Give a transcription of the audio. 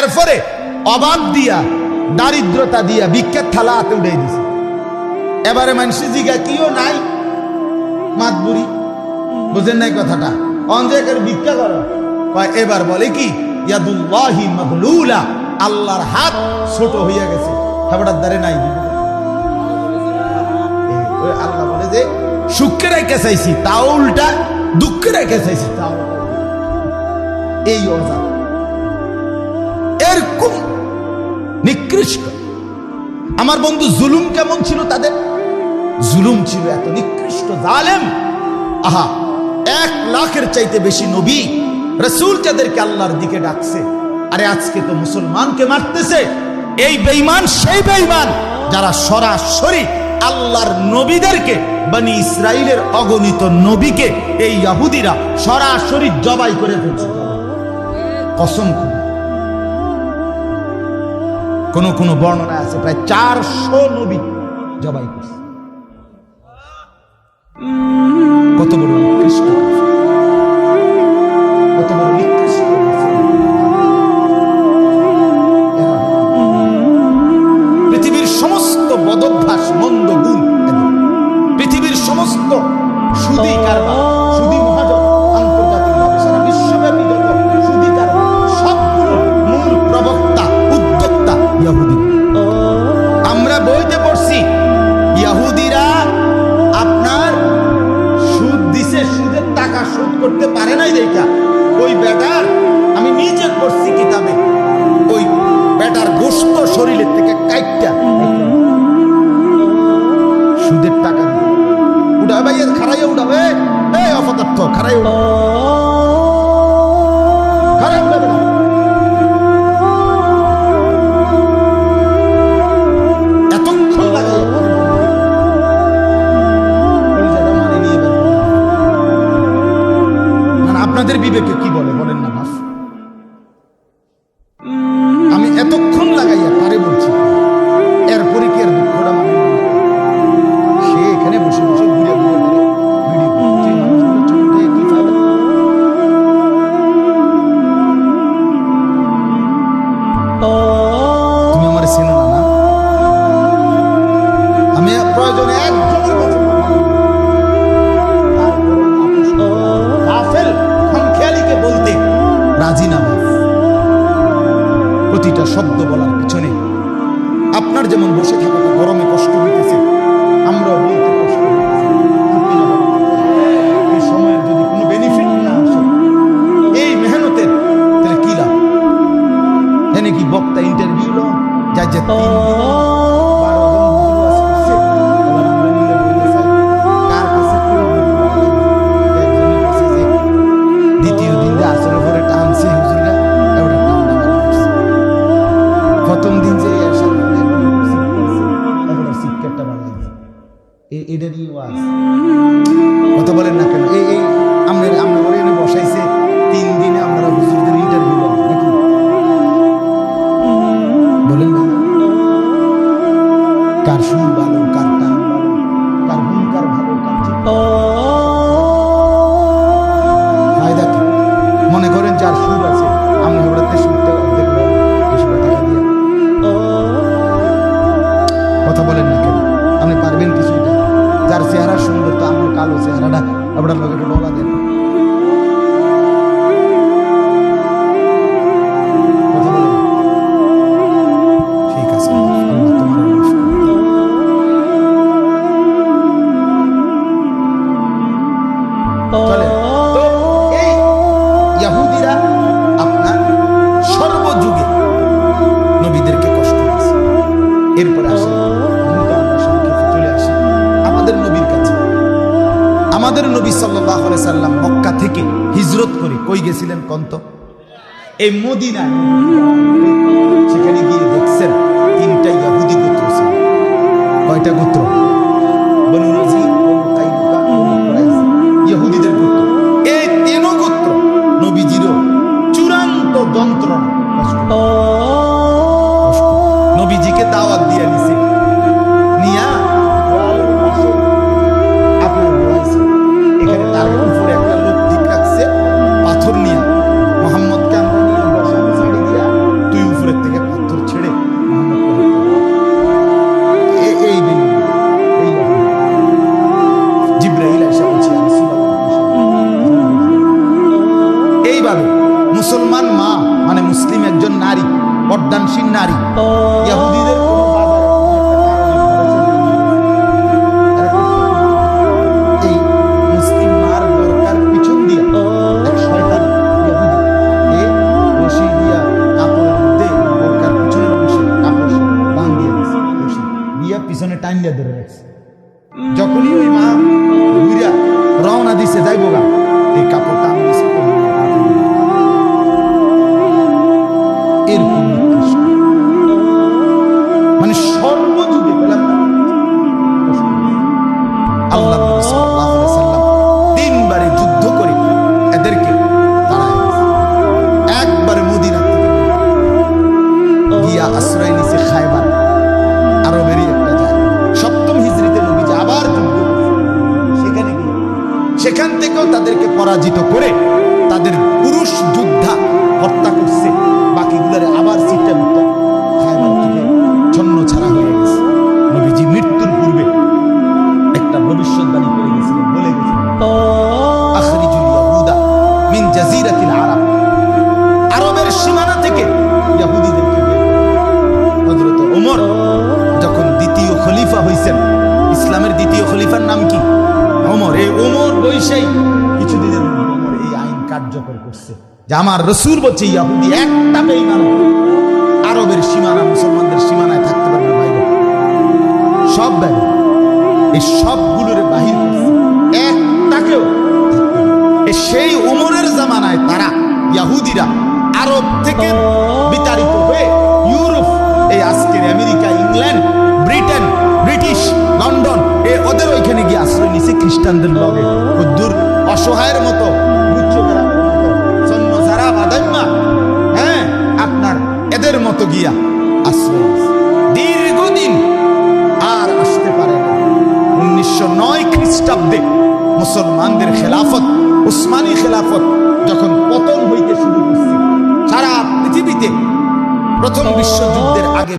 এরপরে অভাব দিয়া দারিদ্রতা দিয়া ভিক্ষার থালা হাতে উঠাই দিছে। এবারে মানুষের জিগা কিও নাই মাতবুরি, বুঝেন নাই কথাটা? অঞ্জেকের ভিক্ষা করো, এবার বলে কি ইয়াদুল্লাহি মাগলুলা, আল্লাহর হাত ছোট হইয়া গেছে, খাবারের দ্বারে নাই। আল্লাহ বলে যে সুখে রেখে চাইছি তাও উল্টা, দুঃখে রেখে চাইছি তাও। এই অজাত এরকম নিকৃষ্ট। আমার বন্ধু জুলুম কেমন ছিল তাদের? জুলুম ছিল এত নিকৃষ্ট, জালেম। আহা, 1 লাখের চাইতে বেশি নবী রাসূল যাদেরকে আল্লাহর দিকে ডাকছে, আরে আজকে তো মুসলমানকে মারতেছে। এই বেঈমান সেই বেঈমান যারা সরাসরি আল্লাহর নবীদেরকে, বনি ইসরাইলের অগণিত নবীকে এই ইহুদিরা সরাসরি জবাই করে ফেলছে। কসম করে কোন বর্ণনা আছে প্রায় 400 নবী জবাই করছে। কত বড় নিকৃষ্ট, কত বড় নিকৃষ্ট। পৃথিবীর সমস্ত বদভ্যাস, মন্দ গুণ, পৃথিবীর সমস্ত সুদী কারবার, সুদী মহাজন, আন্তর্জাতিকভাবে সারা বিশ্বব্যাপী যত সুদী কারবার, সবগুলো মূল প্রবক্তা, উদ্যোক্তা ইহুদি। আমরা বইতে পড়ছি ইহুদিরা আপনার সুদ দিছে, সুদের টাকা শোধ করতে পারে নাই দেখা ওই বেটার, আমি নিজে পড়ছি কিতাবে, ওই বেটার গোশত শরীরের থেকে কাইটটা সুদের টাকা দিয়ে উঠাবে, ভাই খারাইয়া উঠাবে, এই অপদার্থ খারাই উঠাবে, খারাই উঠাবে না। এতক্ষণ লাগে আপনাদের বিবেকে কি বলে বলেন না বাস? আমি এতক্ষণ লাগাইয়া তারে বলছি, এরপরে কি আর দুঃখটা মানে সে এখানে বসে বসে ঘুরে ঘুরে ভিডিও করছে, মানুষগুলো চোখে কি ফায়দা? তুমি আমার চেনো না, না? আমি প্রয়োজনে একজনের কথা বলতে রাজি না। প্রতিটা শব্দ বলার পিছনে আপনার যেমন বসে থাকাটা গরমে কষ্ট হইতেছে, আমরাও বলতে কষ্ট হইতেছে। এই সময়ের যদি কোনো বেনিফিট না আসে এই মেহনতের, তাহলে কি লাভ? এনে কি বক্তা ইন্টারভিউ লো যাই যে প্রথম দিন যে শিক্ষাটা বাড়াই এটারই ওয়াজ কথা বলেন না কেন? এই আমরা ওরা এনে বসাইছে 3 দিনে আমরা হুজুরদের ইন্টারভিউ নাকি বলেন না? কার সুর ভালো, কার টান ভালো, কার হুঙ্কার ভালো, কার ফায়দা কি? মনে করেন যার সুর আছে, আমরা ওরাতে সুরটা অর্ধেক টাকা দিয়ে কথা বলেন না কেন? আপনি পারবেন কিছুটা? যার চেহারা সুন্দর, তো আমার কালো চেহারাটা আপনার লোক একটু ডলা দেন। কথা বলেন, ঠিক আছে, আল্লাহ তোমার চলে। তো এই ইহুদিরা আপনার সর্বযুগে নবীদেরকে কষ্ট দিয়েছে। এরপরে আসে চলে আসে আমাদের নবীর কাছে। আমাদের নবী সাল্লাল্লাহু আলাইহি সাল্লাম মক্কা থেকে হিজরত করে কই গেছিলেন কন্ত? এই মদিনায়। সেখানে গিয়ে দেখছেন 3টা ইহুদি গোত্র ছিল। কয়টা গোত্র? বনু নজির, বনু কাইনুকা, বনু কুরাইজা, ইহুদিদের গোত্র। এই 3 গোত্র নবীজিরও চূড়ান্ত যন্ত্রণা কষ্ট, নবীজিকে দাওয়াত দিয়ে নিছে, নিয়া আপনার বলাইছে। এখানে তার উপরে একটা লোক ঠিক রাখছে পাথর নিয়ে, মোহাম্মদকে আমরা নিয়ে বসানো ছাড়ি দিয়া তুই উপরের থেকে পাথর ছেড়ে এই জিব্রাইল এসে বলছে এইভাবে মুসলমান মা মানে মুসলিম একজন নারী, পর্দানশীল নারী ইহুদিদের এই মুসলিম মার বোরকার পিছন দিয়া এক শয়তান ইহুদি রশি দিয়া কাপড়ের মধ্যে বোরকার পিছনের অংশে কাপড় বাঁধিয়ে দিয়েছে, রশি দিয়া পিছনে টান দিয়ে ধরে রাখছে। যখনই ওই মা ঘুরা রওনা দিছে যাইবো গা, এই কাপড় টান দিছে মানে সর্বযুগে পেলাম না। আল্লাহ সাল্লাল্লাহু আলাইহি ওয়াসাল্লাম তিনবারে যুদ্ধ করে এদেরকে তাড়ায় একবার মদিনা থেকে গিয়া আশ্রয় নিছে খায়বার, আরবেরই একটা জায়গা। সপ্তম হিজরিতে নবীজি আবার যুদ্ধ সেখানে গিয়ে সেখান থেকেও তাদেরকে পরাজিত করে তাদের পুরুষ যোদ্ধা হত্যা করছে, বাকিগুলারে আবার সিটটা মুক্ত খায়বার থেকে ছন্ন ছাড়া হয়ে গেছে। নবীজি মৃত্যুর পূর্বে একটা ভবিষ্যৎবাণী করে গেছিলেন, বলে গেছিলেন আখরিজুল ইয়াহুদা মিন জাজিরাতিল আরব, আরবের সীমানা থেকে ইহুদিদেরকে বের করো। হযরত ওমর যখন দ্বিতীয় খলিফা হইছেন, ইসলামের দ্বিতীয় খলিফার নাম কি? ওমর। এই ওমর বৈশাই কিছুদিনের মধ্যে ওমর এই আইন কার্যকর করছে যে আমার রাসূল বলছে ইহুদি একটা বেঈমান আরবের সীমানা মুসলমানদের সীমানায় থাকতে পারবে না, বাইরে সব বাইরে, এই সবগুলোর বাহির করছে, একটাকেও। সেই উমরের জামানায় তারা ইহুদিরা আরব থেকে বিতাড়িত হয়ে ইউরোপ, এই আজকের America, England, Britain, British, London, ওদের ওইখানে গিয়ে আশ্রয় নিছে খ্রিস্টানদের লগে। দূর অসহায়ের মতো আপনার এদের মতো গিয়া আশ্রয় দীর্ঘদিন আর আসতে পারে না। 1909 খ্রিস্টাব্দে মুসলমানদের খেলাফত, উসমানী খেলাফত যখন পতন হইতে শুরু করছে সারা পৃথিবীতে, প্রথম বিশ্বযুদ্ধের আগে